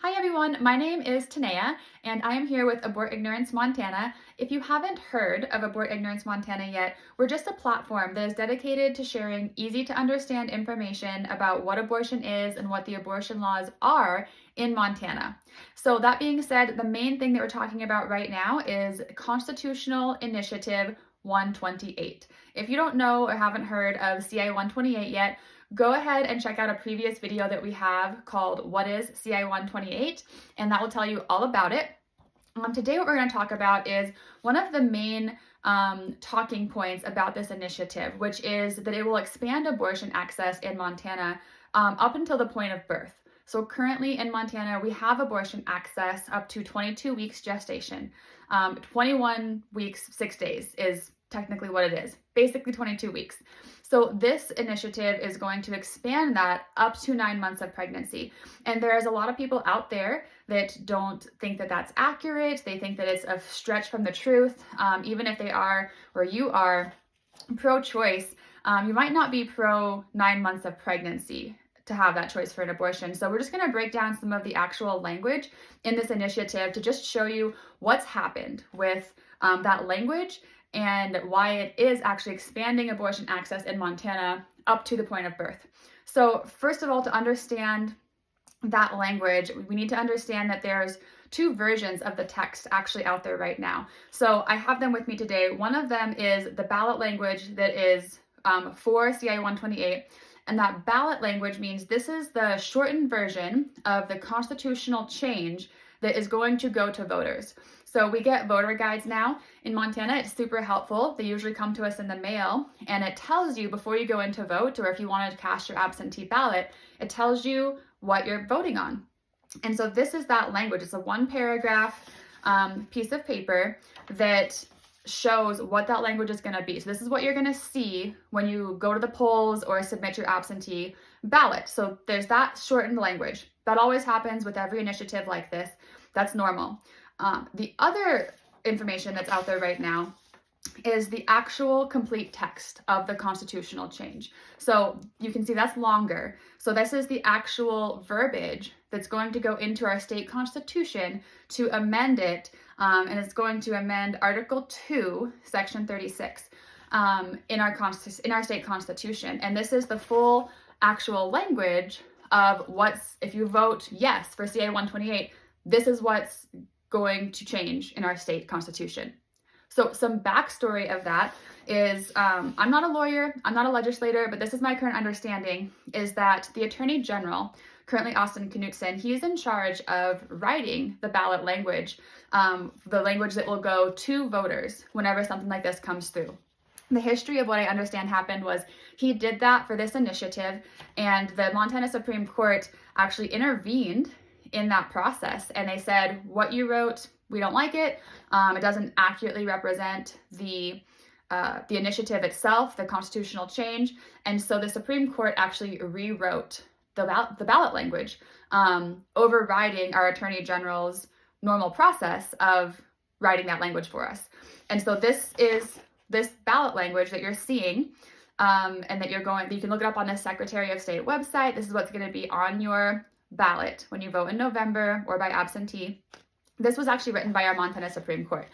Hi everyone, my name is Tanea and I am here with Abort Ignorance Montana. If you haven't heard of Abort Ignorance Montana yet, we're just a platform that is dedicated to sharing easy to understand information about what abortion is and what the abortion laws are in Montana. So that being said, the main thing that we're talking about right now is Constitutional Initiative 128. If you don't know or haven't heard of CI-128 yet, go ahead and check out a previous video that we have called What is CI-128? And that will tell you all about it. Today what we're going to talk about is one of the main talking points about this initiative, which is that it will expand abortion access in Montana up until the point of birth. So currently in Montana, we have abortion access up to 22 weeks gestation. 21 weeks, 6 days is technically what it is, basically 22 weeks. So this initiative is going to expand that up to 9 months of pregnancy. And there's a lot of people out there that don't think that that's accurate. They think that it's a stretch from the truth. Even if they are, or you are, pro-choice, you might not be pro 9 months of pregnancy to have that choice for an abortion. So we're just going to break down some of the actual language in this initiative to just show you what's happened with that language and why it is actually expanding abortion access in Montana up to the point of birth. So first of all, to understand that language, we need to understand that there's two versions of the text actually out there right now. So I have them with me today. One of them is the ballot language that is for CI-128. And that ballot language means this is the shortened version of the constitutional change that is going to go to voters. So we get voter guides now in Montana. It's super helpful. They usually come to us in the mail, and it tells you before you go in to vote, or if you want to cast your absentee ballot, it tells you what you're voting on. And so this is that language. It's a one paragraph piece of paper that shows what that language is going to be. So this is what you're going to see when you go to the polls or submit your absentee ballot. So there's that shortened language. That always happens with every initiative like this. That's normal. The other information that's out there right now is the actual complete text of the constitutional change. So you can see that's longer. So this is the actual verbiage that's going to go into our state constitution to amend it, and it's going to amend Article 2, Section 36 in our state constitution. And this is the full actual language of what's, if you vote yes for CI-128, this is what's going to change in our state constitution. So some backstory of that is, I'm not a lawyer, I'm not a legislator, but this is my current understanding, is that the Attorney General, currently Austin Knudsen, he's in charge of writing the ballot language, the language that will go to voters whenever something like this comes through. The history of what I understand happened was he did that for this initiative, and the Montana Supreme Court actually intervened in that process, and they said, what you wrote, we don't like it. It doesn't accurately represent the initiative itself, the constitutional change. And so the Supreme Court actually rewrote the ballot language, overriding our Attorney General's normal process of writing that language for us. And so this is this ballot language that you're seeing, and that you can look it up on the Secretary of State website. This is what's going to be on your ballot when you vote in November or by absentee. This was actually written by our Montana Supreme Court.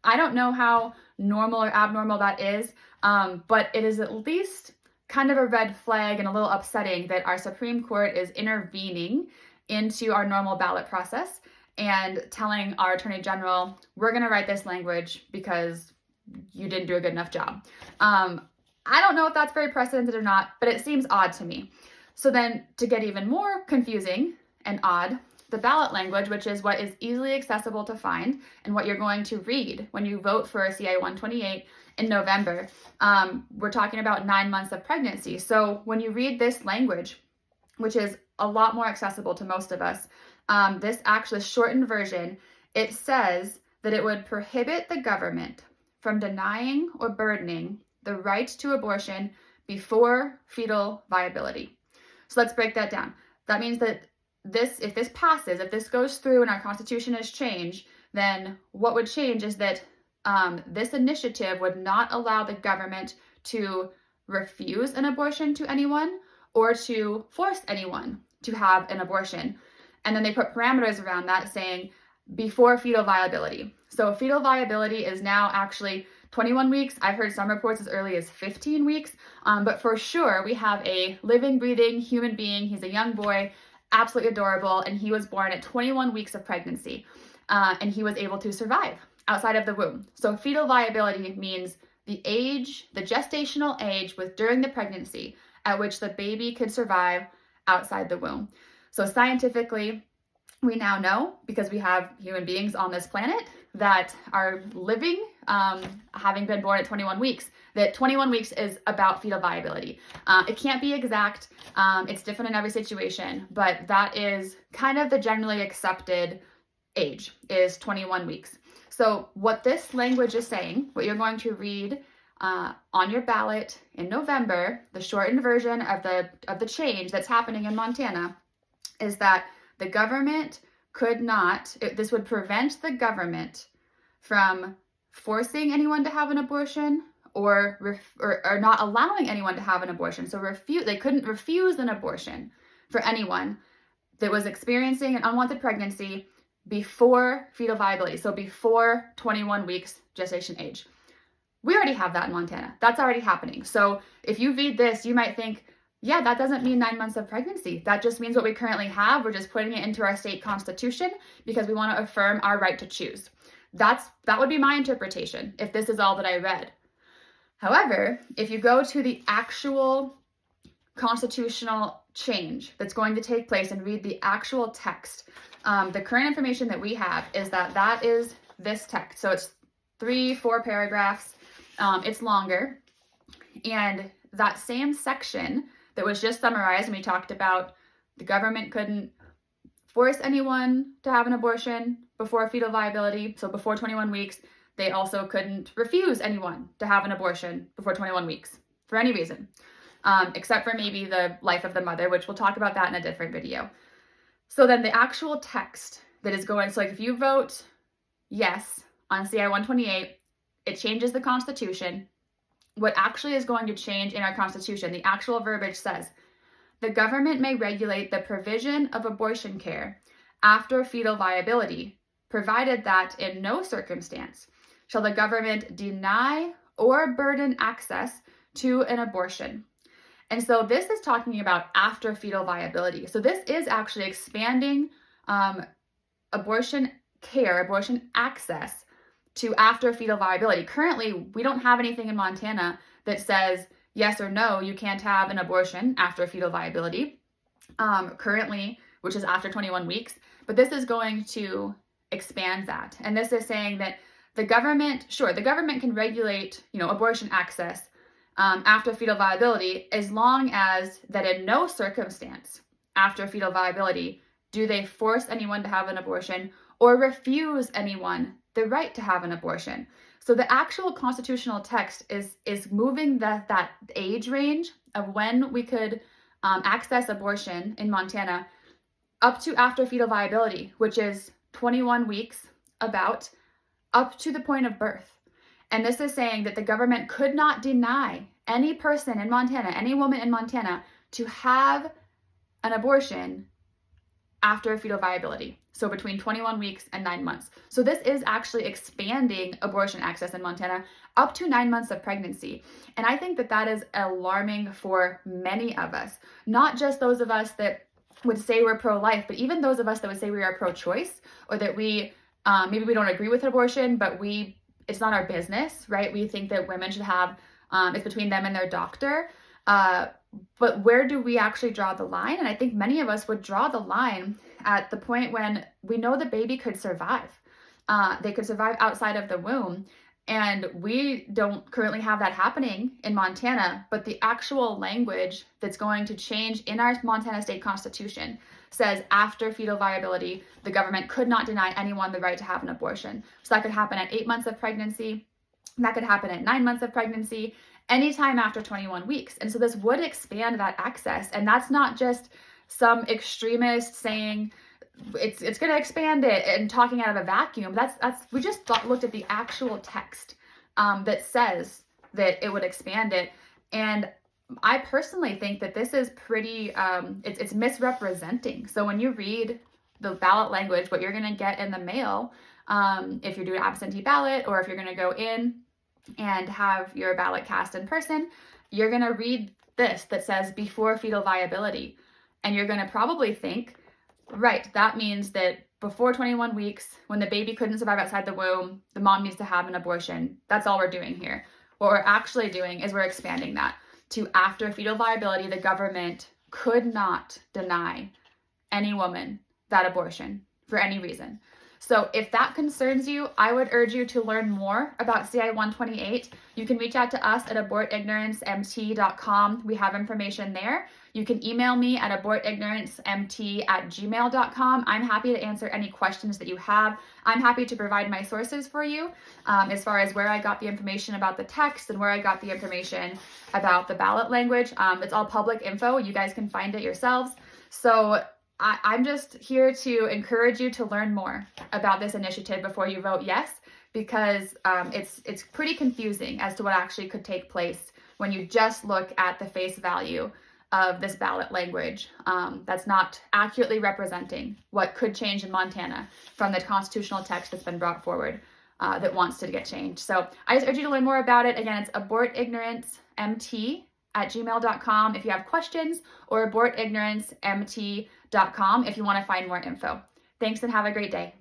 I don't know how normal or abnormal that is, but it is at least kind of a red flag and a little upsetting that our Supreme Court is intervening into our normal ballot process and telling our Attorney General, we're going to write this language because you didn't do a good enough job. I don't know if that's very precedented or not, but it seems odd to me. So then to get even more confusing and odd, the ballot language, which is what is easily accessible to find and what you're going to read when you vote for a CI-128 in November, we're talking about 9 months of pregnancy. So when you read this language, which is a lot more accessible to most of us, this actually shortened version, it says that it would prohibit the government from denying or burdening the right to abortion before fetal viability. So let's break that down. That means that if this passes, if this goes through and our constitution is changed, then what would change is that this initiative would not allow the government to refuse an abortion to anyone or to force anyone to have an abortion. And then they put parameters around that saying before fetal viability. So fetal viability is now actually 21 weeks. I've heard some reports as early as 15 weeks, but for sure we have a living, breathing human being. He's a young boy, absolutely adorable, and he was born at 21 weeks of pregnancy, and he was able to survive outside of the womb. So fetal viability means the age, the gestational age was during the pregnancy at which the baby could survive outside the womb. So scientifically, we now know, because we have human beings on this planet that are living, having been born at 21 weeks, that 21 weeks is about fetal viability. It can't be exact. It's different in every situation, but that is kind of the generally accepted age, is 21 weeks. So what this language is saying, what you're going to read on your ballot in November, the shortened version of the change that's happening in Montana, is that the government could not, this would prevent the government from forcing anyone to have an abortion or not allowing anyone to have an abortion. So they couldn't refuse an abortion for anyone that was experiencing an unwanted pregnancy before fetal viability, so before 21 weeks gestation age. We already have that in Montana. That's already happening. So if you read this, you might think, yeah, that doesn't mean 9 months of pregnancy. That just means what we currently have. We're just putting it into our state constitution because we want to affirm our right to choose. That would be my interpretation if this is all that I read. However, if you go to the actual constitutional change that's going to take place and read the actual text, the current information that we have is that is this text. So it's 3-4 paragraphs. It's longer. And that same section that was just summarized, and we talked about the government couldn't force anyone to have an abortion before fetal viability. So before 21 weeks, they also couldn't refuse anyone to have an abortion before 21 weeks for any reason, except for maybe the life of the mother, which we'll talk about that in a different video. So then the actual text that is going, so like if you vote yes on CI-128, it changes the Constitution. What actually is going to change in our Constitution, the actual verbiage says, the government may regulate the provision of abortion care after fetal viability, provided that in no circumstance shall the government deny or burden access to an abortion. And so this is talking about after fetal viability. So this is actually expanding abortion care, abortion access to after fetal viability. Currently, we don't have anything in Montana that says yes or no, you can't have an abortion after fetal viability, currently, which is after 21 weeks. But this is going to expand that. And this is saying that the government can regulate, abortion access after fetal viability, as long as that in no circumstance after fetal viability do they force anyone to have an abortion or refuse anyone the right to have an abortion. So the actual constitutional text is moving that age range of when we could access abortion in Montana up to after fetal viability, which is 21 weeks about, up to the point of birth. And this is saying that the government could not deny any person in Montana, any woman in Montana, to have an abortion after fetal viability. So between 21 weeks and 9 months. So this is actually expanding abortion access in Montana up to 9 months of pregnancy. And I think that is alarming for many of us, not just those of us that would say we're pro-life, but even those of us that would say we are pro-choice, or that we, maybe we don't agree with abortion, but it's not our business, right? We think that women should have, it's between them and their doctor. But where do we actually draw the line? And I think many of us would draw the line at the point when we know the baby could survive. They could survive outside of the womb. And we don't currently have that happening in Montana, but the actual language that's going to change in our Montana state constitution says after fetal viability, the government could not deny anyone the right to have an abortion. So that could happen at 8 months of pregnancy. That could happen at 9 months of pregnancy, anytime after 21 weeks. And so this would expand that access. And that's not just some extremist saying it's going to expand it and talking out of a vacuum. We just looked at the actual text that says that it would expand it. And I personally think that this is pretty, it's misrepresenting. So when you read the ballot language, what you're going to get in the mail, if you're doing absentee ballot or if you're going to go in and have your ballot cast in person, you're going to read this that says before fetal viability. And you're going to probably think, right, that means that before 21 weeks, when the baby couldn't survive outside the womb, the mom needs to have an abortion. That's all we're doing here. What we're actually doing is we're expanding that to after fetal viability, the government could not deny any woman that abortion for any reason. So if that concerns you, I would urge you to learn more about CI-128. You can reach out to us at abortignorancemt.com. We have information there. You can email me at abortignorancemt@gmail.com. I'm happy to answer any questions that you have. I'm happy to provide my sources for you as far as where I got the information about the text and where I got the information about the ballot language. It's all public info. You guys can find it yourselves. So I'm just here to encourage you to learn more about this initiative before you vote yes, because it's pretty confusing as to what actually could take place when you just look at the face value of this ballot language that's not accurately representing what could change in Montana from the constitutional text that's been brought forward that wants to get changed. So I just urge you to learn more about it. Again, it's abortignorancemt@gmail.com if you have questions, or abortignorancemt.com if you want to find more info. Thanks and have a great day.